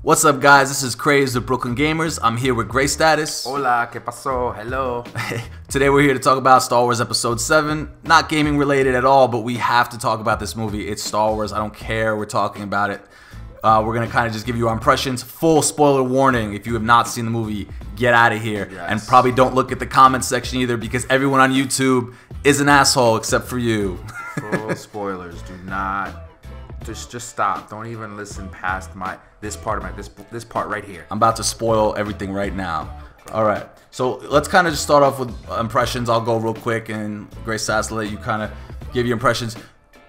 What's up, guys? This is Craze of Brooklyn Gamers. I'm here with Gray Status. Hola, ¿qué pasó? Hello. Today we're here to talk about Star Wars Episode 7. Not gaming related at all, but we have to talk about this movie. It's Star Wars. I don't care. We're talking about it. We're going to kind of just give you our impressions. Full spoiler warning. If you have not seen the movie, get out of here. Yes. And probably don't look at the comments section either, because everyone on YouTube is an asshole except for you. Full spoilers. Do not. Just stop. Don't even listen past this part right here. I'm about to spoil everything right now. All right. So let's kind of just start off with impressions. I'll go real quick, and Grace Sass will let you kind of give your impressions.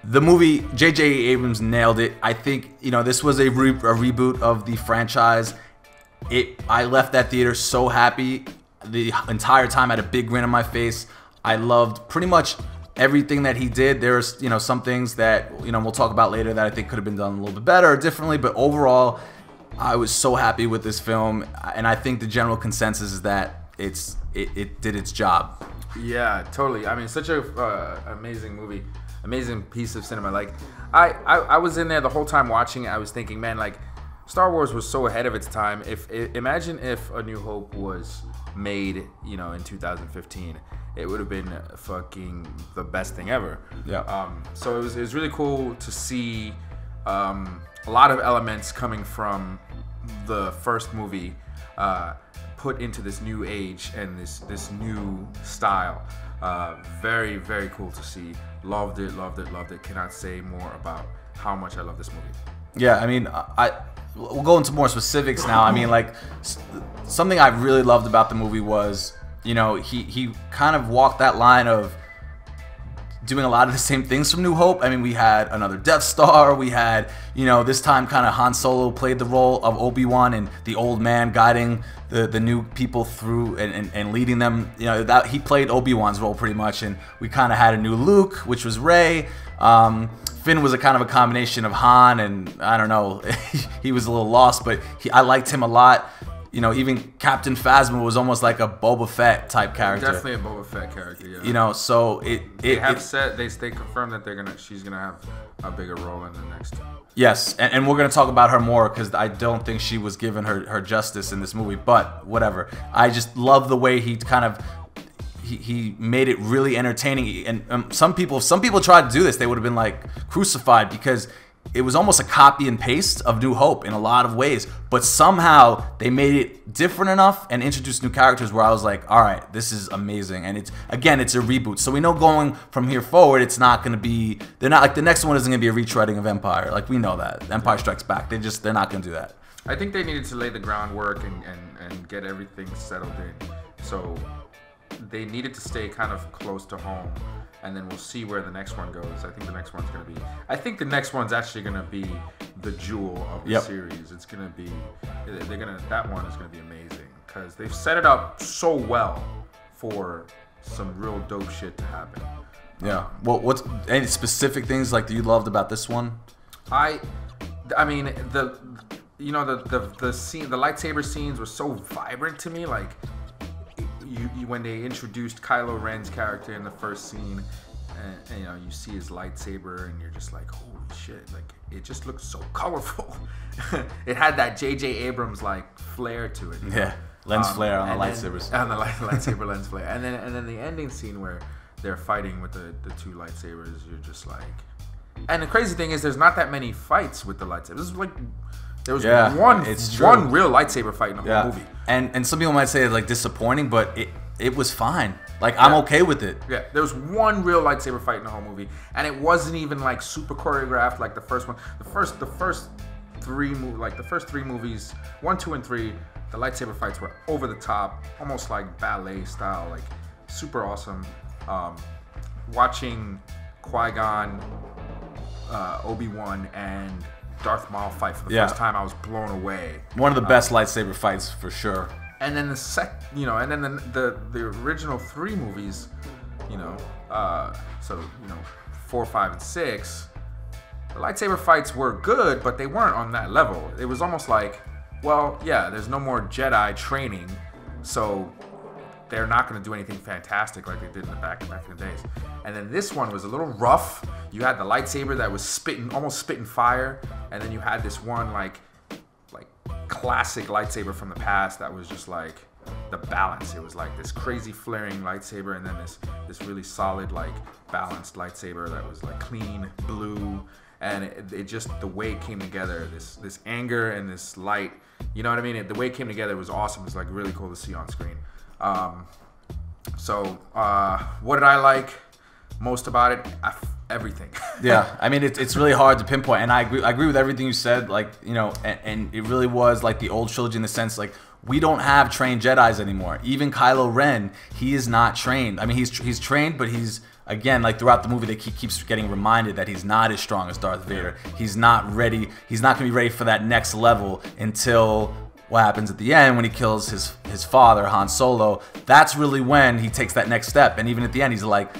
The movie, J.J. Abrams nailed it. I think, you know, this was a reboot of the franchise. I left that theater so happy. The entire time I had a big grin on my face. I loved pretty much everything that he did. There's, you know, some things that, you know, we'll talk about later that I think could have been done a little bit better or differently, but overall, I was so happy with this film, and I think the general consensus is that it did its job. Yeah, totally. I mean, such a amazing movie, amazing piece of cinema. Like, I was in there the whole time watching it. I was thinking, man, like, Star Wars was so ahead of its time. Imagine if A New Hope was made, you know, in 2015. It would have been fucking the best thing ever. Yeah. So it was really cool to see a lot of elements coming from the first movie put into this new age and this new style. Very, very cool to see. Loved it. Cannot say more about how much I love this movie. Yeah, I mean, we'll go into more specifics now. I mean, like, something I really loved about the movie was, you know, he kind of walked that line of doing a lot of the same things from New Hope. I mean, we had another Death Star. We had, you know, this time kind of Han Solo played the role of Obi-Wan and the old man guiding the new people through and leading them. You know, that he played Obi-Wan's role pretty much. And we kind of had a new Luke, which was Rey. Finn was a kind of a combination of Han and, I don't know, he was a little lost, but I liked him a lot. You know, even Captain Phasma was almost like a Boba Fett type character. Definitely a Boba Fett character, yeah. You know, so they confirmed that she's gonna have a bigger role in the next. Yes, and we're gonna talk about her more because I don't think she was given her justice in this movie. But whatever, I just love the way he kind of he made it really entertaining. And some people tried to do this, they would have been like crucified because it was almost a copy and paste of New Hope in a lot of ways, but somehow they made it different enough and introduced new characters where I was like, all right, this is amazing. And it's a reboot. So we know going from here forward, it's not going to be, they're not like, the next one isn't going to be a retreading of Empire. Like, we know that. Empire Strikes Back. They're not going to do that. I think they needed to lay the groundwork and get everything settled in. So they needed to stay kind of close to home. And then we'll see where the next one goes. I think the next one's going to be... I think the next one's actually going to be the jewel of the series. It's going to be... That one is going to be amazing. Because they've set it up so well for some real dope shit to happen. Yeah. Well, what's... Any specific things like that you loved about this one? I mean, the lightsaber scenes were so vibrant to me. Like... when they introduced Kylo Ren's character in the first scene, and you know, you see his lightsaber, and you're just like, holy shit! Like, it just looks so colorful. It had that J.J. Abrams like flair to it. Yeah, lens flare on the lightsabers. On the lightsaber lens flare, and then the ending scene where they're fighting with the two lightsabers. You're just like, and the crazy thing is, there's not that many fights with the lightsabers. This is like. There was one real lightsaber fight in the whole movie. And some people might say it's like disappointing, but it was fine. Like, I'm okay with it. Yeah, there was one real lightsaber fight in the whole movie, and it wasn't even like super choreographed like the first one. The first three movies, 1, 2, and 3, the lightsaber fights were over the top, almost like ballet style, like super awesome. Watching Qui-Gon, Obi-Wan, and Darth Maul fight for the first time, I was blown away. One of the best lightsaber fights for sure. And then the original 3 movies, you know, 4, 5, and 6, the lightsaber fights were good, but they weren't on that level. It was almost like, well, yeah, there's no more Jedi training, so they're not going to do anything fantastic like they did in the back in the days. And then this one was a little rough. You had the lightsaber that was almost spitting fire, and then you had this one like classic lightsaber from the past that was just like the balance. It was like this crazy flaring lightsaber, and then this really solid, like balanced lightsaber that was like clean blue, and it just, the way it came together, this anger and this light, you know what I mean? The way it came together was awesome. It was like really cool to see on screen. So what did I like most about it? Everything. Yeah, I mean it's really hard to pinpoint, and I agree with everything you said. Like, you know, and it really was like the old trilogy in the sense, like, we don't have trained Jedis anymore. Even Kylo Ren, he is not trained. I mean, he's trained, but he's, again, like throughout the movie, he keeps getting reminded that he's not as strong as Darth Vader. He's not ready. He's not gonna be ready for that next level until what happens at the end when he kills his father, Han Solo. That's really when he takes that next step. And even at the end, he's like,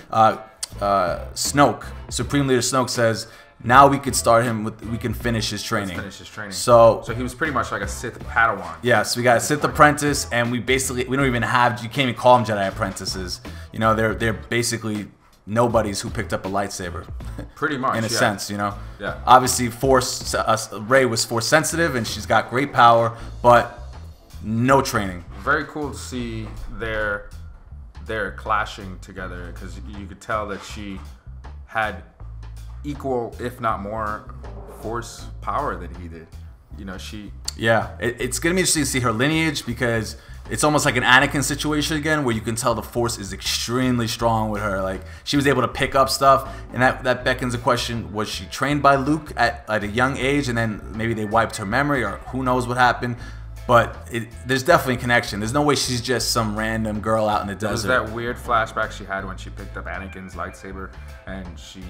Snoke, Supreme Leader Snoke says, now we could start him with, we can finish his training. Let's finish his training. So he was pretty much like a Sith Padawan. Yeah, so we got a Sith apprentice, and we don't even have, you can't even call them Jedi apprentices. You know, they're basically nobodies who picked up a lightsaber. Pretty much, in a sense, you know. Yeah. Obviously, Rey was force sensitive, and she's got great power, but no training. Very cool to see their clashing together, because you could tell that she had equal, if not more, force power than he did. You know, yeah, it's gonna be interesting to see her lineage, because it's almost like an Anakin situation again, where you can tell the force is extremely strong with her. Like, she was able to pick up stuff, and that beckons the question: was she trained by Luke at a young age, and then maybe they wiped her memory, or who knows what happened? But there's definitely a connection. There's no way she's just some random girl out in the desert. There's that weird flashback she had when she picked up Anakin's lightsaber, and she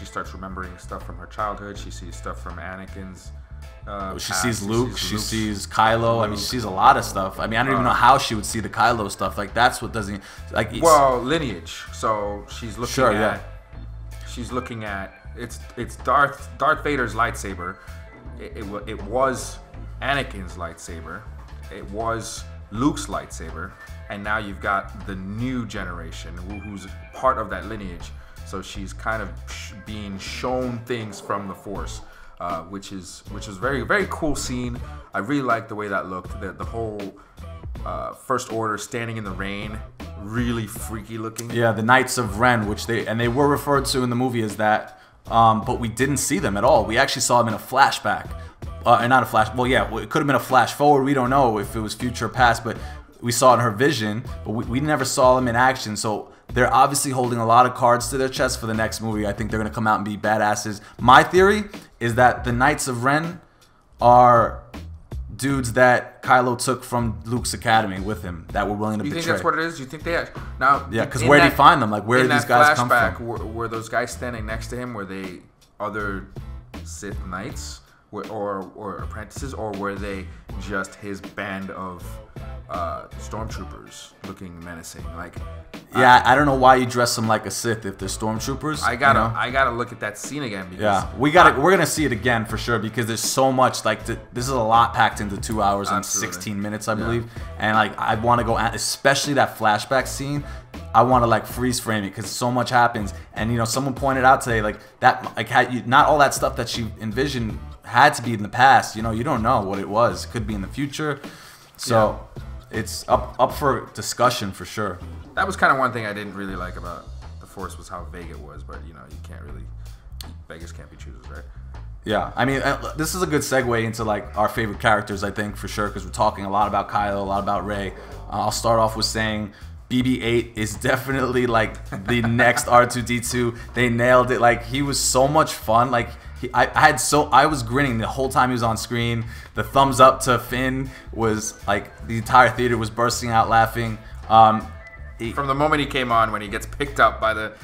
starts remembering stuff from her childhood. She sees stuff from Anakin's she past. sees Luke, she sees Kylo. I mean, she sees a lot of stuff. I mean, I don't even know how she would see the Kylo stuff. Like, that's what doesn't, like, well, lineage. So she's looking sure, at yeah. she's looking at it's Darth Vader's lightsaber. It was Anakin's lightsaber. It was Luke's lightsaber, and now you've got the new generation who's part of that lineage. So she's kind of being shown things from the Force, which is very, very cool scene. I really like the way that looked. The whole First Order standing in the rain, really freaky looking. Yeah, the Knights of Ren, which they were referred to in the movie as that, but we didn't see them at all. We actually saw them in a flashback. Not a flash. Well, yeah, it could have been a flash forward. We don't know if it was future or past, but we saw it in her vision. But we never saw them in action. So they're obviously holding a lot of cards to their chest for the next movie. I think they're going to come out and be badasses. My theory is that the Knights of Ren are dudes that Kylo took from Luke's academy with him that were willing to betray. You think that's what it is? You think they now? Yeah, because where did he find them? Like, where did these guys come from? Were those guys standing next to him? Were they other Sith Knights? Or apprentices, or were they just his band of stormtroopers looking menacing? Like, yeah, I don't know why you dress them like a Sith if they're stormtroopers. I gotta look at that scene again. Because yeah, we're gonna see it again for sure, because there's so much. Like, this is a lot packed into 2 hours and 16 minutes, I believe. And like, I want to go, especially that flashback scene. I want to like freeze frame it, because so much happens. And you know, someone pointed out today, like, that, like, not all that stuff that she envisioned had to be in the past. You know, you don't know what it was. It could be in the future. So it's up for discussion for sure. That was kind of one thing I didn't really like about The Force, was how vague it was. But you know, you can't really, beggars can't be choosers, right? Yeah, I mean, this is a good segue into like our favorite characters, I think, for sure, because we're talking a lot about Kylo, a lot about Rey. I'll start off with saying BB-8 is definitely like the next R2-D2. They nailed it. Like, he was so much fun. Like, I was grinning the whole time he was on screen. The thumbs up to Finn was like, the entire theater was bursting out laughing. From the moment he came on, when he gets picked up by the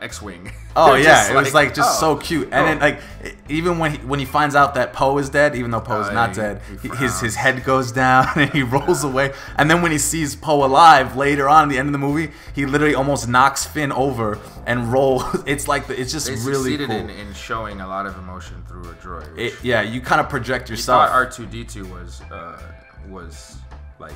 X-wing. Oh yeah, it was like just so cute. And then like, even when he finds out that Poe is dead, even though Poe is not dead, his head goes down and he rolls away. And then when he sees Poe alive later on at the end of the movie, he literally almost knocks Finn over and rolls. It's like it's just really cool. They succeeded in showing a lot of emotion through a droid. Yeah, you kind of project yourself. You thought R2-D2 was like,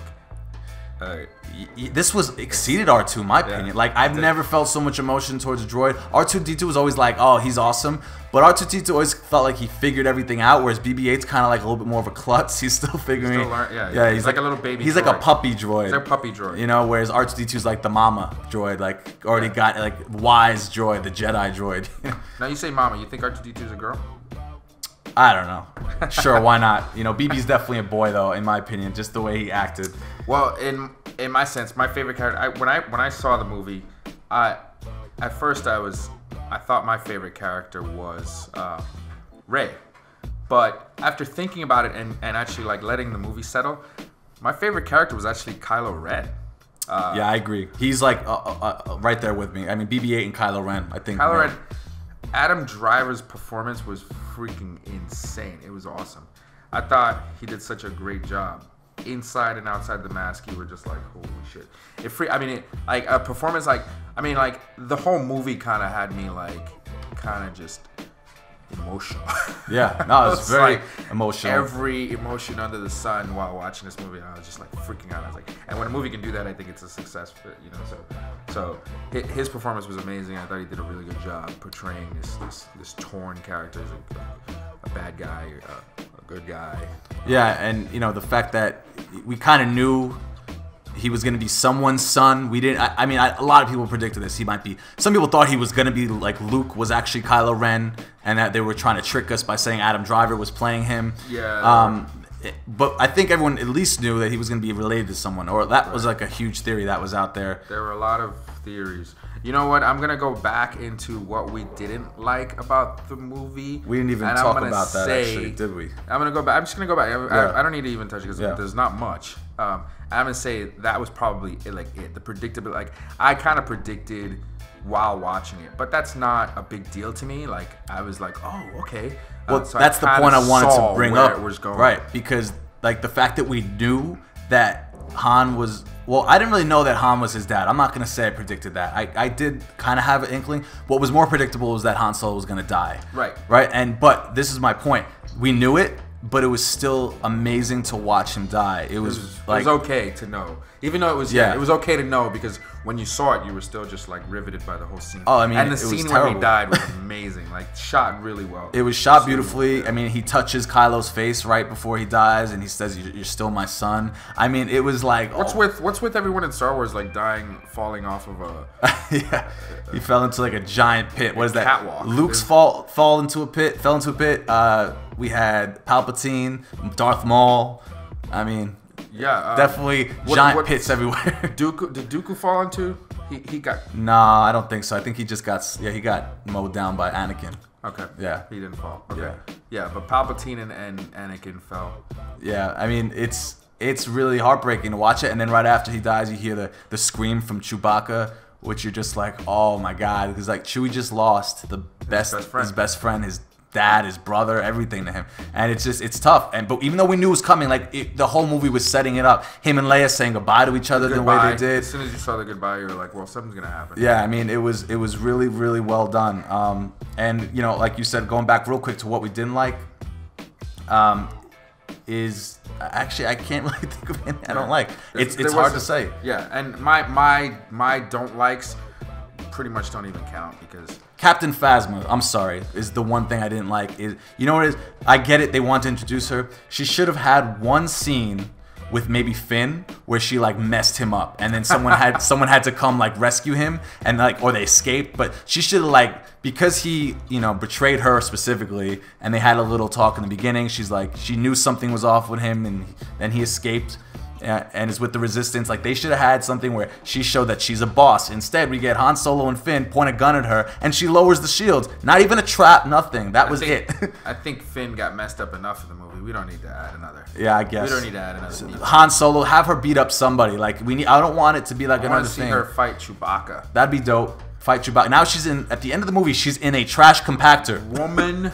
This was exceeded R2 in my opinion. Like I've never felt so much emotion towards a droid. R2-D2 was always like, oh, he's awesome, but R2-D2 always felt like he figured everything out, whereas BB-8's kind of like a little bit more of a klutz. He's still figuring. He's like a little baby. He's droid. like a puppy droid. He's like a puppy droid. You know, whereas R2-D2's like the mama droid, like already got like wise droid, the Jedi droid. Now you say mama, you think R2-D2 is a girl? I don't know. Sure, why not? You know, BB's definitely a boy though, in my opinion, just the way he acted. Well, in my sense, my favorite character. When I saw the movie, at first I thought my favorite character was Rey, but after thinking about it and actually like letting the movie settle, my favorite character was actually Kylo Ren. Yeah, I agree. He's like right there with me. I mean, BB-8 and Kylo Ren. I think Kylo Ren. Adam Driver's performance was freaking insane. It was awesome. I thought he did such a great job. Inside and outside the mask, you were just like, holy shit. Like a performance like the whole movie kind of had me like kind of just emotional. Yeah, no, it was very like emotional. Every emotion under the sun while watching this movie, I was just like freaking out. I was like, and when a movie can do that, I think it's a success for it, you know. So his performance was amazing. I thought he did a really good job portraying this torn character as a bad guy, a good guy. Yeah, and you know the fact that we kind of knew he was going to be someone's son. We didn't. I mean, a lot of people predicted this. He might be. Some people thought he was going to be like Luke was actually Kylo Ren, and that they were trying to trick us by saying Adam Driver was playing him. Yeah. But I think everyone at least knew that he was going to be related to someone, or that was like a huge theory that was out there. There were a lot of theories. You know what? I'm gonna go back into what we didn't like about the movie. We didn't even talk about that, actually, did we? I'm gonna go back. I'm just gonna go back. I don't need to even touch it because there's not much. I'm gonna say that was probably the predictable. Like I kind of predicted while watching it, but that's not a big deal to me. Like I was like, oh, okay. Well, so that's the point I wanted to bring up, right? Because like the fact that we knew that Han was. Well, I didn't really know that Han was his dad. I'm not going to say I predicted that. I did kind of have an inkling. What was more predictable was that Han Solo was going to die. Right. Right? But this is my point. We knew it, but it was still amazing to watch him die. It was okay to know. Even though it was it was okay to know because when you saw it, you were still just like riveted by the whole scene. Oh, I mean, and the scene when he died was amazing. Like shot really well. It was shot beautifully. I mean, he touches Kylo's face right before he dies, and he says, "You're still my son." I mean, it was like what's with everyone in Star Wars like dying, falling off of a yeah. He fell into like a giant pit. What is that? Catwalk. Luke's fell into a pit. We had Palpatine, Darth Maul. I mean. Yeah, definitely giant pits everywhere. Did Dooku fall into? He got. Nah, I don't think so. I think he just got. Yeah, he got mowed down by Anakin. Okay. Yeah. He didn't fall. Okay. Yeah. Yeah, but Palpatine and Anakin fell. Yeah, I mean it's really heartbreaking to watch it, and then right after he dies, you hear the scream from Chewbacca, which you're just like, oh my god, because like Chewie just lost his best friend, his dad, his brother, everything to him, and it's tough. But even though we knew it was coming, like the whole movie was setting it up. Him and Leia saying goodbye to each other the way they did. As soon as you saw the goodbye, you were like, well, something's gonna happen. Yeah, I mean, it was really, really well done. And you know, like you said, going back real quick to what we didn't like, is actually I can't really think of anything I don't like. It's hard to say. Yeah, and my don't likes pretty much don't even count because Captain Phasma, I'm sorry, is the one thing I didn't like. You know what it is? I get it. They want to introduce her. She should have had one scene with maybe Finn where she like messed him up, and then someone had to come like rescue him, and like or they escaped. But she should have like, because he betrayed her specifically, and they had a little talk in the beginning. She's like, she knew something was off with him, and then he escaped. And is with the Resistance. Like, they should have had something where she showed that she's a boss. Instead, we get Han Solo and Finn point a gun at her, and she lowers the shields. Not even a trap, nothing. That was it. I think Finn got messed up enough in the movie. We don't need to add another. Yeah, I guess. We don't need to add another. Han Solo, have her beat up somebody. Like, I don't want it to be like another thing. I want to see her fight Chewbacca. That'd be dope. Fight Chewbacca. Now at the end of the movie, she's in a trash compactor. Woman,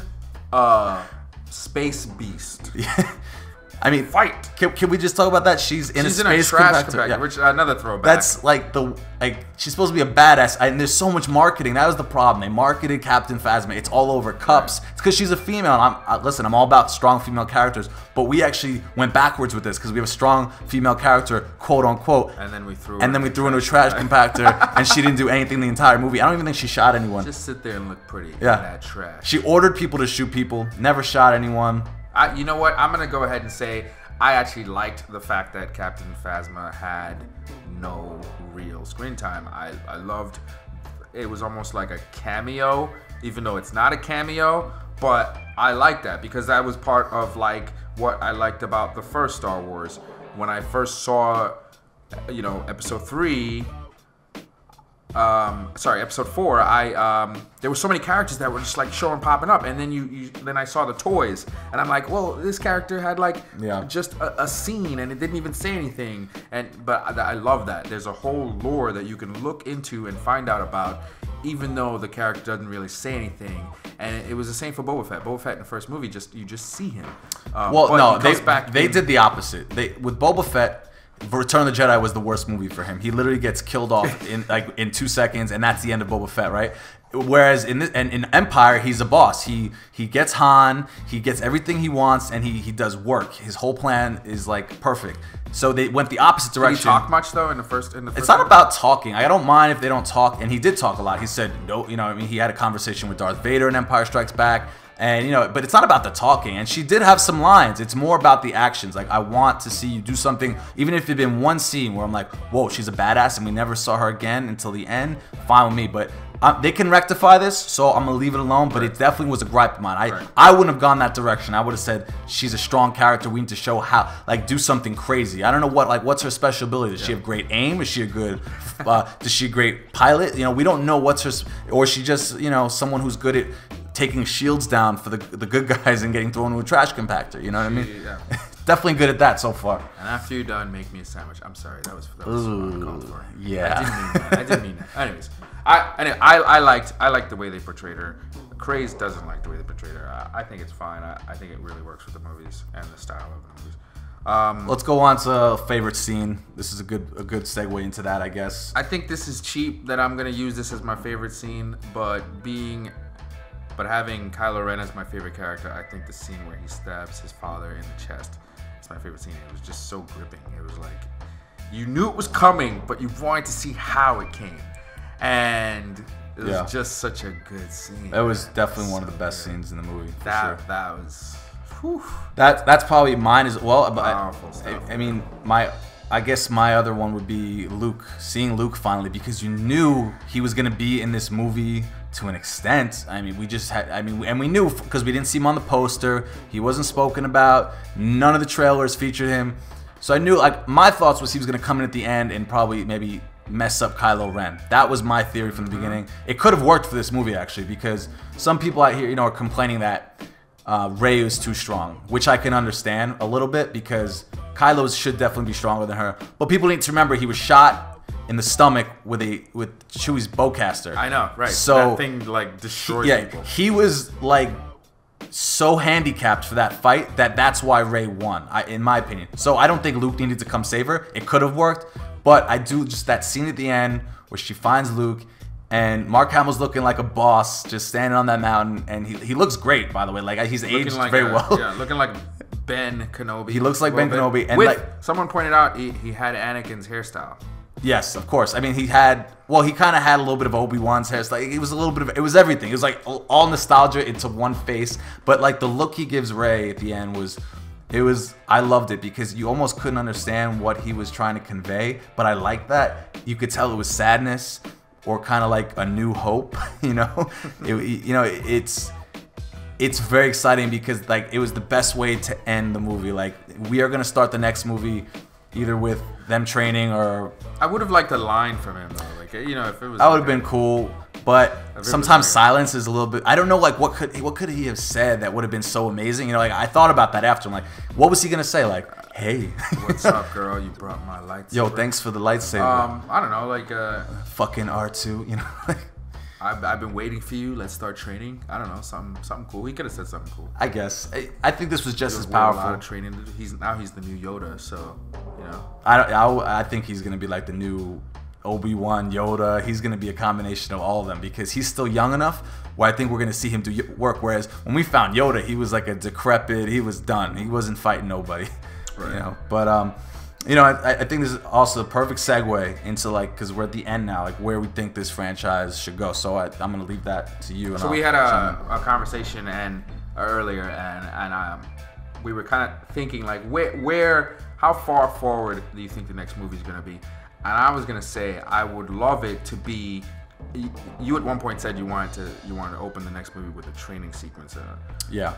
space beast. I mean, fight. Can we just talk about that? She's in a space trash compactor. Yeah. which another throwback. That's like she's supposed to be a badass, and there's so much marketing. That was the problem. They marketed Captain Phasma. It's all over cups. It's because she's a female. And listen, I'm all about strong female characters, but we actually went backwards with this because we have a strong female character, quote unquote. And then we threw into a trash compactor, and she didn't do anything the entire movie. I don't even think she shot anyone. Just sit there and look pretty in Yeah. that trash. She ordered people to shoot people. Never shot anyone. You know what? I'm gonna go ahead and say I actually liked the fact that Captain Phasma had no real screen time. I loved it. Was almost like a cameo, even though it's not a cameo. But I like that because that was part of like what I liked about the first Star Wars. When I first saw, Episode 3. Episode 4. There were so many characters that were just like popping up, and then then I saw the toys, and I'm like, well, this character had like just a scene, and it didn't even say anything, but I love that. There's a whole lore that you can look into and find out about, even though the character doesn't really say anything. And it was the same for Boba Fett. Boba Fett in the first movie, you just see him. They did the opposite. With Boba Fett, Return of the Jedi was the worst movie for him. He literally gets killed off in 2 seconds, and that's the end of Boba Fett, right? Whereas in Empire, he's a boss. He gets Han, he gets everything he wants, and he does work. His whole plan is like perfect. So they went the opposite direction. Did he talk much though in the first? It's not about talking. I don't mind if they don't talk, and he did talk a lot. He said no. He had a conversation with Darth Vader in Empire Strikes Back. And but it's not about the talking. And she did have some lines. It's more about the actions. Like, I want to see you do something, even if it had been one scene where I'm like, whoa, she's a badass, and we never saw her again until the end. Fine with me. But they can rectify this, so I'm gonna leave it alone. But it definitely was a gripe of mine. I wouldn't have gone that direction. I would have said she's a strong character. We need to show how, like, do something crazy. I don't know what's her special ability. Does she have great aim? Is she a good? Does she a great pilot? We don't know what's her, or is she just someone who's good at taking shields down for the good guys and getting thrown into a trash compactor. You know what I mean? Yeah. Definitely good at that so far. And after you're done, make me a sandwich. I'm sorry, that was uncalled for. Yeah. I didn't mean that. Anyways, I liked the way they portrayed her. Craze doesn't like the way they portrayed her. I think it's fine. I think it really works with the movies and the style of the movies. Let's go on to favorite scene. This is a good segue into that, I guess. I think this is cheap that I'm gonna use this as my favorite scene, but having Kylo Ren as my favorite character, I think the scene where he stabs his father in the chest is my favorite scene. It was just so gripping. It was like, you knew it was coming, but you wanted to see how it came. And it was just such a good scene. It was definitely one of the best scenes in the movie. That was... Whew. That's probably mine as well. Powerful stuff. I mean, I guess my other one would be Luke. Seeing Luke finally, because you knew he was going to be in this movie to an extent. I mean, we knew because we didn't see him on the poster. He wasn't spoken about. None of the trailers featured him. So I knew, like, my thoughts was he was going to come in at the end and probably maybe mess up Kylo Ren. That was my theory from the beginning. It could have worked for this movie, actually, because some people out here, are complaining that Rey is too strong, which I can understand a little bit because Kylo should definitely be stronger than her. But people need to remember he was shot in the stomach with Chewie's bowcaster. I know, right? So that thing like destroyed people. He was like so handicapped for that fight that's why Rey won, in my opinion. So I don't think Luke needed to come save her. It could have worked, but I do just that scene at the end where she finds Luke. And Mark Hamill's looking like a boss, just standing on that mountain, and he looks great, by the way. Like, he's aged very well. Yeah, looking like Ben Kenobi. He looks like Ben Kenobi, and someone pointed out he had Anakin's hairstyle. Yes, of course. I mean, he kind of had a little bit of Obi-Wan's hairstyle. It was a little bit of, it was everything. It was like all nostalgia into one face. But like the look he gives Rey at the end I loved it because you almost couldn't understand what he was trying to convey. But I liked that. You could tell it was sadness, or kind of like a new hope, it's very exciting because like it was the best way to end the movie. Like, we are gonna start the next movie either with them training or... I would have liked a line from him though, like, if it was... That would have been cool, but sometimes silence is a little bit... I don't know, like, what could he have said that would have been so amazing? Like, I thought about that after. I'm like, what was he gonna say? Like, hey. What's up, girl? You brought my lightsaber. Yo, thanks for the lightsaber. I don't know, like... fucking R2, I've been waiting for you. Let's start training. I don't know, something cool. He could have said something cool. I guess. I think this was just as A powerful. lot of training. He's the new Yoda, so you know. I think he's gonna be like the new Obi-Wan, Yoda. He's gonna be a combination of all of them because he's still young enough where I think we're gonna see him do work. Whereas when we found Yoda, he was like a decrepit. He was done. He wasn't fighting nobody. Right. You know. But you know, I think this is also a perfect segue into like because we're at the end now, like where we think this franchise should go. So I'm gonna leave that to you. And so we had a conversation earlier, and we were kind of thinking like how far forward do you think the next movie is gonna be? And I was gonna say I would love it to be. You at one point said you wanted to open the next movie with a training sequence. Yeah.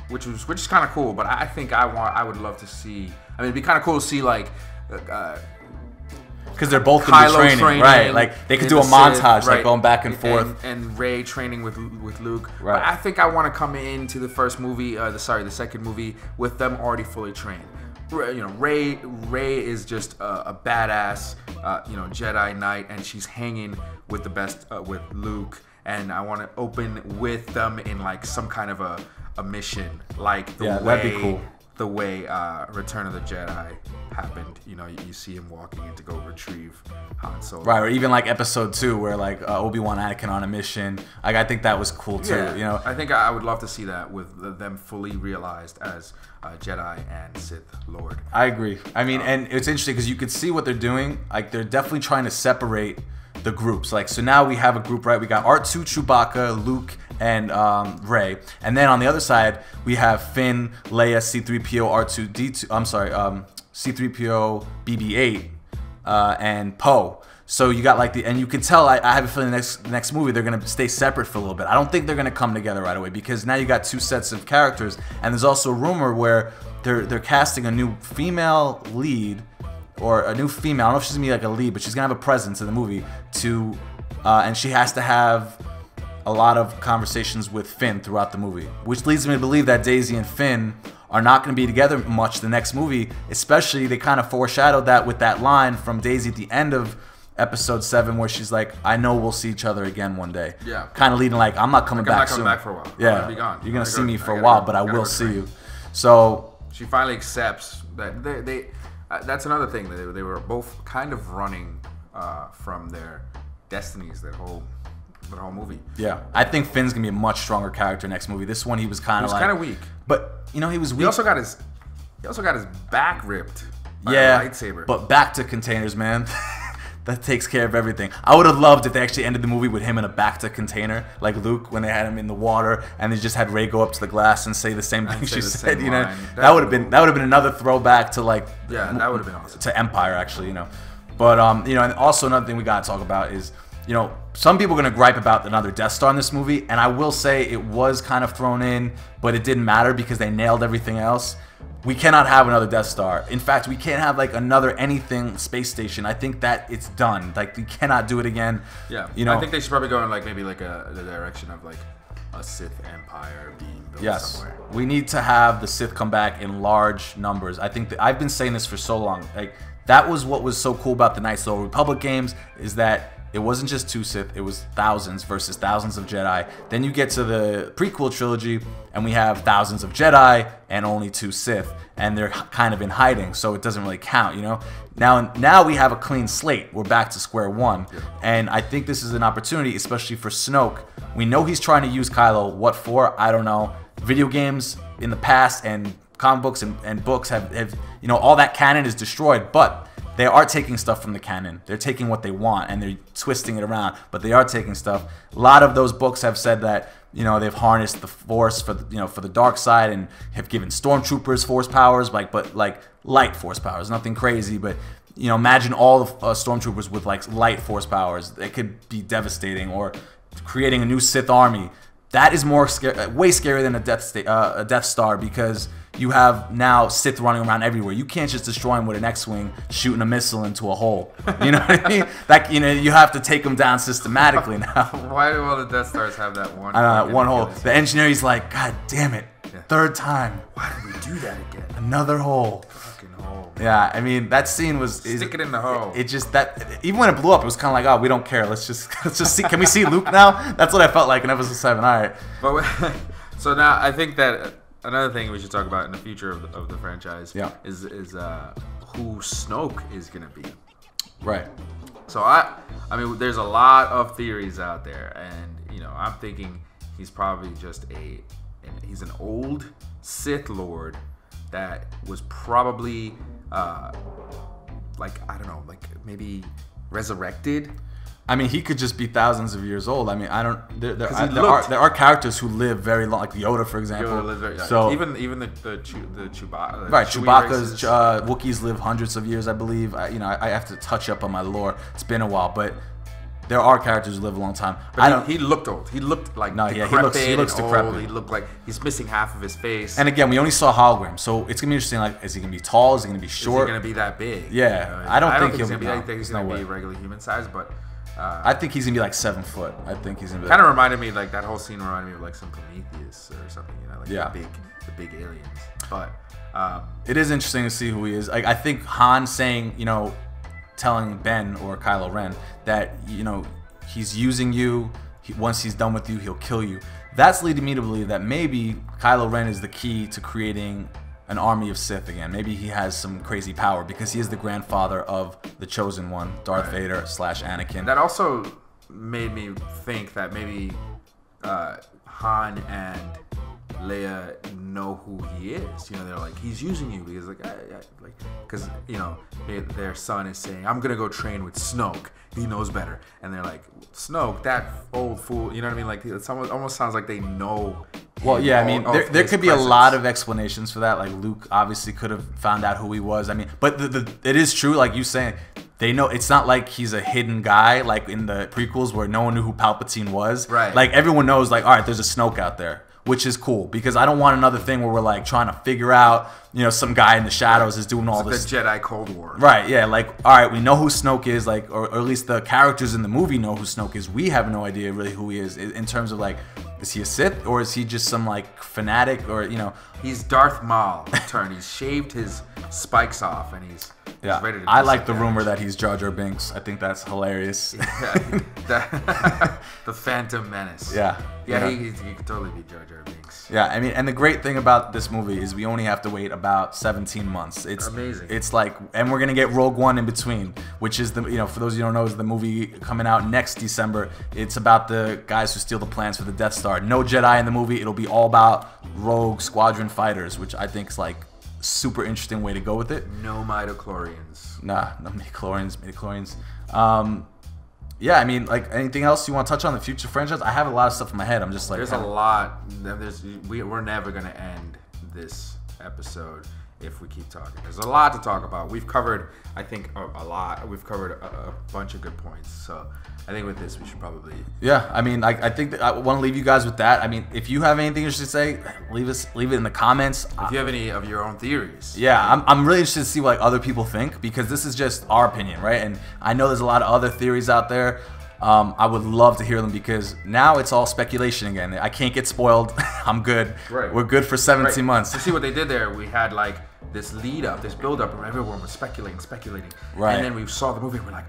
Which is kind of cool, but I think I would love to see. I mean, it'd be kind of cool to see like. Because they're both gonna be training, right? Like they could do a montage, Sith, right, like going back and forth, and Rey training with Luke. Right. But I think I want to come into the first movie, the second movie, with them already fully trained. You know, Rey is just a badass, Jedi Knight, and she's hanging with the best with Luke. And I want to open with them in like some kind of a mission, like that'd be cool. The way Return of the Jedi happened. You know, you see him walking in to go retrieve Han Solo. Right, or even like episode 2 where like Obi-Wan and Anakin on a mission. Like I think that was cool too. Yeah, you know, I think I would love to see that with them fully realized as Jedi and Sith Lord. I agree. I mean, and it's interesting because you could see what they're doing. Like they're definitely trying to separate the groups. Like so now we have a group, right? We got R2, Chewbacca, Luke, and Rey, and then on the other side we have Finn, Leia, C-3PO, R2D2. I'm sorry, C-3PO, BB-8, and Poe. So you got like and you can tell. I have a feeling the next movie they're gonna stay separate for a little bit. I don't think they're gonna come together right away because now you got two sets of characters, and there's also a rumor where they're casting a new female lead. Or a new female. I don't know if she's gonna be like a lead, but she's gonna have a presence in the movie and she has to have a lot of conversations with Finn throughout the movie, which leads me to believe that Daisy and Finn are not gonna be together much the next movie. Especially they kind of foreshadowed that with that line from Daisy at the end of Episode 7 where she's like, "I know we'll see each other again one day." Yeah. Kind of leading like, "I'm not coming back soon." I'm not coming back for a while. Yeah. I'm gonna be gone. You're gonna see me for a while, but I will see you. So she finally accepts that they that's another thing. They were both kind of running from their destinies that whole movie. Yeah, I think Finn's gonna be a much stronger character next movie. This one he was kind of weak, but you know he was weak. He also got his back ripped by a lightsaber. But back to containers, man. That takes care of everything. I would have loved if they actually ended the movie with him in a bacta container, like Luke when they had him in the water, and they just had Rey go up to the glass and say the same thing she said. You know, that would have been another throwback to like that would have been awesome to Empire actually. You know, but you know, and also another thing we gotta talk about is some people are gonna gripe about another Death Star in this movie, and I will say it was kind of thrown in, but it didn't matter because they nailed everything else. We cannot have another Death Star. In fact, we can't have like another anything space station. I think that it's done. Like we cannot do it again. Yeah. I think they should probably go in like maybe like the direction of like a Sith Empire being built somewhere. We need to have the Sith come back in large numbers. I think that I've been saying this for so long. Like that was what was so cool about the Knights of the Old Republic games is that it wasn't just 2 Sith, it was thousands versus thousands of Jedi. Then you get to the prequel trilogy, and we have thousands of Jedi and only 2 Sith, and they're kind of in hiding, so it doesn't really count, you know? Now we have a clean slate. We're back to square one, and I think this is an opportunity, especially for Snoke. We know he's trying to use Kylo. What for? I don't know. Video games in the past and comic books and books have all that canon is destroyed, but they are taking stuff from the canon. They're taking what they want and they're twisting it around, but they are taking stuff. A lot of those books have said that they've harnessed the Force for the dark side and have given stormtroopers Force powers, but light Force powers, nothing crazy. But imagine all of stormtroopers with like light Force powers. It could be devastating, or creating a new Sith army. That is way scarier than a Death Star because you have now Sith running around everywhere. You can't just destroy them with an X-wing shooting a missile into a hole. You know what I mean? Like you have to take them down systematically now. Why do all the Death Stars have that one? One hole. The engineer's like, God damn it, third time. Why did we do that again? Another hole. Fucking hole. hole. Yeah, I mean that scene was Stick it in the hole. It just that even when it blew up, it was kind of like, oh, we don't care. Let's just see. Can we see Luke now? That's what I felt like in episode 7. All right. But so now I think that another thing we should talk about in the future of the franchise is who Snoke is gonna be. Right. So I mean, there's a lot of theories out there, and I'm thinking he's probably just he's an old Sith Lord that was probably like I don't know, like maybe resurrected. I mean, he could just be thousands of years old. I mean, I don't. There are characters who live very long, like Yoda, for example. Yoda lives very, so even the Chewbacca. Right, Chewbacca's Wookiees live hundreds of years, I believe. I have to touch up on my lore. It's been a while, but there are characters who live a long time. But he looked old. He looked like decrepit. He looks decrepit. Old. He looked like he's missing half of his face. And again, we only saw holograms, so it's gonna be interesting. Like, is he gonna be tall? Is he gonna be short? Is he gonna be that big? Yeah, I don't think he's he'll be. I think he's gonna be regular human size, but. I think he's gonna be like 7 foot. I think he's gonna be. Kind of reminded me, like that whole scene reminded me of like some Prometheus or something, like the big aliens. But it is interesting to see who he is. Like I think Han saying, telling Ben or Kylo Ren that he's using you. Once he's done with you, he'll kill you. That's leading me to believe that maybe Kylo Ren is the key to creating an army of Sith again. Maybe he has some crazy power because he is the grandfather of the Chosen One, Darth Vader / Anakin. That also made me think that maybe Han and Leia know who he is. They're like, he's using you because because their son is saying, I'm gonna go train with Snoke. He knows better, and they're like, Snoke, that old fool. You know what I mean? Like it almost sounds like they know. Well, yeah, I mean, there could be a lot of explanations for that. Like Luke obviously could have found out who he was. I mean, but it is true, like you saying, they know. It's not like he's a hidden guy like in the prequels where no one knew who Palpatine was. Right. Like everyone knows, like, all right, there's a Snoke out there, which is cool because I don't want another thing where we're like trying to figure out, some guy in the shadows is doing all this. The Jedi Cold War. Right, yeah, like, all right, we know who Snoke is, like, or at least the characters in the movie know who Snoke is. We have no idea really who he is in terms of like, is he a Sith or is he just some like fanatic or He's Darth Maul. He's shaved his spikes off and he's ready to. I like the rumor that he's Jar Jar Binks. I think that's hilarious. The Phantom Menace. Yeah. Yeah, he could totally be Jar Jar Binks. Yeah, I mean, and the great thing about this movie is we only have to wait about 17 months. It's amazing. It's like, and we're gonna get Rogue One in between, which is the for those of you who don't know, is the movie coming out next December. It's about the guys who steal the plans for the Death Star. No Jedi in the movie. It'll be all about Rogue Squadron fighters, which I think is like super interesting way to go with it. No midichlorians. Nah, no midichlorians. Yeah, I mean, like, anything else you want to touch on the future franchise? I have a lot of stuff in my head. I'm just like, there's a lot. We're never gonna end this episode if we keep talking. There's a lot to talk about. We've covered, I think, a lot. We've covered a bunch of good points. So I think with this, we should probably. Yeah, I mean, I think that I want to leave you guys with that. I mean, if you have anything you should say, leave it in the comments. If you have any of your own theories. Yeah, I'm really interested to see what other people think because this is just our opinion, right? And I know there's a lot of other theories out there. I would love to hear them because now it's all speculation again. I can't get spoiled. I'm good. Right. We're good for 17 months. You see what they did there? We had like this lead up, this build up, where everyone was speculating. Right. And then we saw the movie and we're like,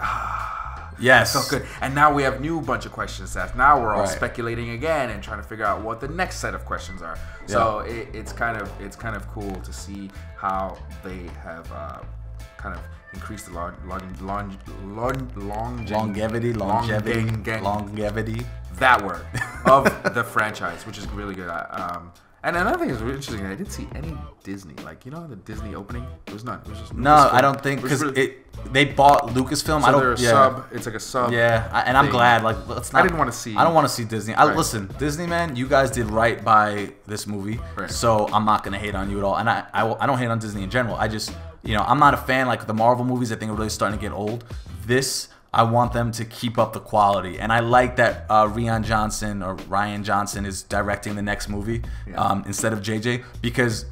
yes. So good. And now we have new bunch of questions to ask. Now we're all speculating again and trying to figure out what the next set of questions are. So it's kind of cool to see how they have kind of increased the longevity. That word of the franchise, which is really good. And another thing is really interesting. I didn't see any Disney, the Disney opening. There was none. It was just no, I don't think because they bought Lucasfilm. So I don't. Sub. It's like a sub. Yeah, and I'm glad. Like, let's not. I didn't want to see. I don't want to see Disney. Listen, Disney, man, you guys did right by this movie. Right. So I'm not gonna hate on you at all. And I don't hate on Disney in general. I just I'm not a fan like the Marvel movies. I think are really starting to get old. This. I want them to keep up the quality, and I like that Rian Johnson is directing the next movie instead of JJ because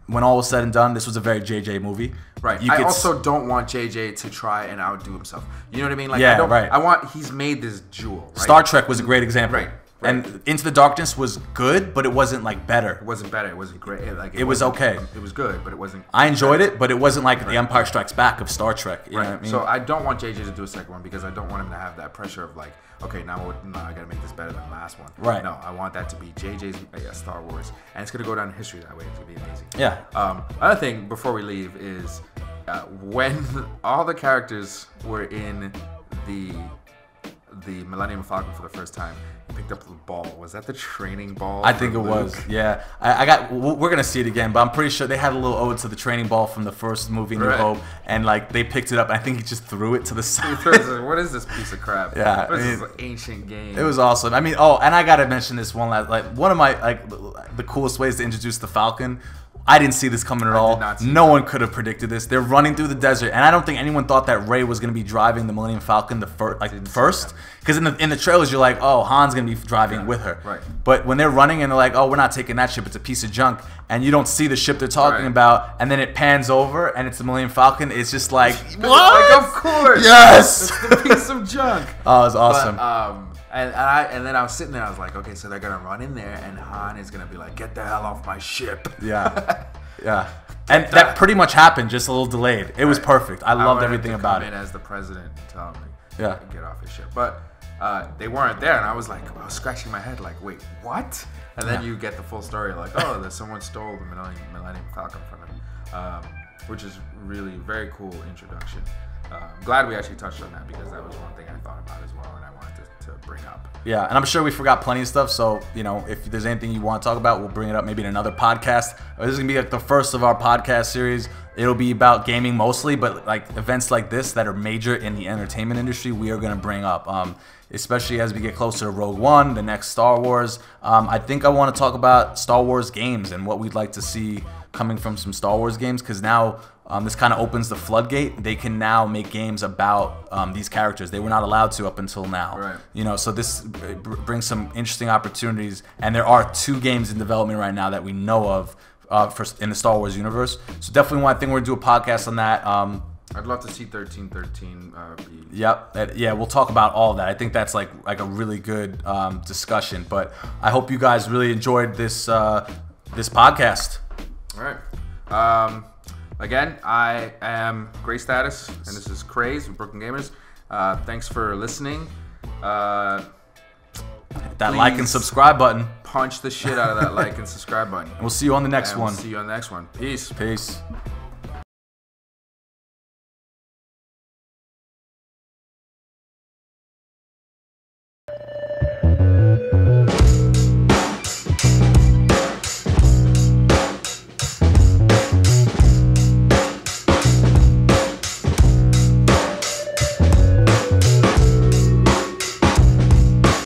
when all was said and done, this was a very JJ movie. Right. I also don't want JJ to try and outdo himself. You know what I mean? Like, right. He's made this jewel. Right? Star Trek was a great example. Right. And Into the Darkness was good, but it wasn't like better. It wasn't better. It wasn't great. Like it was okay. It was good, but it wasn't. I enjoyed it, but it wasn't like The Empire Strikes Back of Star Trek. You know what I mean? So I don't want JJ to do a second one because I don't want him to have that pressure of like, okay, now I gotta make this better than the last one. Right. No, I want that to be JJ's Star Wars, and it's gonna go down in history that way. It's gonna be amazing. Yeah. Another thing before we leave is when all the characters were in the Millennium Falcon for the first time, he picked up the ball. Was that the training ball? I think it was. Yeah. We're gonna see it again, but I'm pretty sure they had a little ode to the training ball from the first movie, New Hope, and like they picked it up. And I think he just threw it to the side. What is this piece of crap? Yeah. What is this ancient game? It was awesome. I mean, and I gotta mention this one last, like one of my the coolest ways to introduce the Falcon. I didn't see this coming at all. No one could have predicted this. They're running through the desert, and I don't think anyone thought that Rey was going to be driving the Millennium Falcon first. Because in the trailers, you're like, oh, Han's going to be driving with her. Right. But when they're running and they're like, oh, we're not taking that ship. It's a piece of junk. And you don't see the ship they're talking about, and then it pans over, and it's the Millennium Falcon. It's just like, what? Like, of course. Yes. It's the piece of junk. Oh, it was awesome. But, and then I was sitting there. I was like, okay, so they're gonna run in there, and Han is gonna be like, "Get the hell off my ship." Yeah, yeah. And that pretty much happened, just a little delayed. It was perfect. I loved everything about it. Come in as the president and tell him, yeah, get off his ship. But they weren't there, and I was like, I was scratching my head, like, wait, what? And then you get the full story, like, oh, that someone stole the Millennium Falcon from him, which is really very cool introduction. I'm glad we actually touched on that because that was one thing I thought about as well, and I wanted to bring up. Yeah, and I'm sure we forgot plenty of stuff. So, you know, if there's anything you want to talk about, we'll bring it up maybe in another podcast. This is gonna be like the first of our podcast series. It'll be about gaming mostly, but like events like this that are major in the entertainment industry, we are gonna bring up. Especially as we get closer to Rogue One, the next Star Wars. I think I want to talk about Star Wars games and what we'd like to see coming from some Star Wars games, because now this kind of opens the floodgate. They can now make games about these characters. They were not allowed to up until now. Right. You know, so this brings some interesting opportunities, and there are 2 games in development right now that we know of in the Star Wars universe. So definitely I think we're gonna do a podcast on that. I'd love to see 1313 be. Yep. Yeah, we'll talk about all of that. I think that's like a really good discussion. But I hope you guys really enjoyed this this podcast. All right. Again, I am Gray Status, and this is Craze with Brooklyn Gamers. Thanks for listening. Hit that like and subscribe button. Punch the shit out of that like and subscribe button. And we'll see you on the next one. See you on the next one. Peace. Peace.